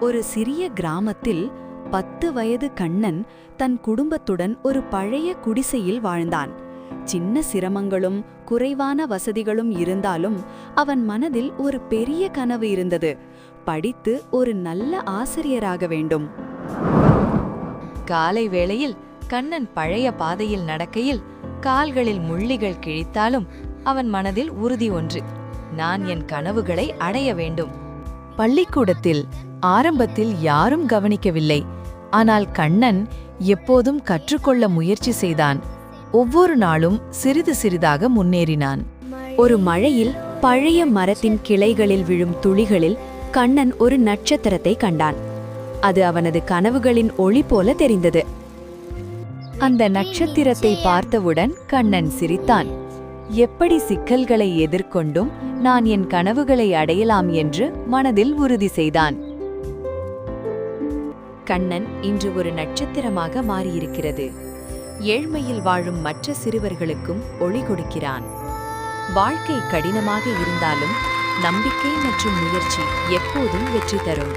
ஒரு சிறிய கிராமத்தில் 10 வயது கண்ணன் தன் குடும்பத்துடன் ஒரு பழைய குடிசையில் வாழ்ந்தான். சின்ன சிரமங்களும் குறைவான வசதிகளும் இருந்தாலும் அவன் மனதில் ஒரு பெரிய கனவு இருந்தது. படித்து ஒரு நல்ல ஆசிரியராக வேண்டும். காலை வேளையில் கண்ணன் பழைய பாதையில் நடக்கையில் கால்களில் முள்ளிகள் கிழித்தாலும் அவன் மனதில் உறுதி ஒன்று: நான் என் கனவுகளை அடைய வேண்டும். பள்ளிக்கூடத்தில் ஆரம்பத்தில் யாரும் கவனிக்கவில்லை. ஆனால் கண்ணன் எப்போதும் கற்றுக்கொள்ள முயற்சி செய்தான். ஒவ்வொரு நாளும் சிறிது சிறிதாக முன்னேறினான். ஒரு மழையில் பழைய மரத்தின் கிளைகளில் விழும் துளிகளில் கண்ணன் ஒரு நட்சத்திரத்தை கண்டான். அது அவனது கனவுகளின் ஒளி போல தெரிந்தது. அந்த நட்சத்திரத்தை பார்த்தவுடன் கண்ணன் சிரித்தான். எப்படி சிக்கல்களை எதிர்கொண்டும் நான் என் கனவுகளை அடையலாம் என்று மனதில் உறுதி செய்தான். கண்ணன் இன்று ஒரு நட்சத்திரமாக மாறியிருக்கிறது. ஏழ்மையில் வாழும் மற்ற சிறுவர்களுக்கும் ஒளி கொடுக்கிறான். வாழ்க்கை கடினமாக இருந்தாலும் நம்பிக்கை மற்றும் முயற்சி எப்போதும் வெற்றி தரும்.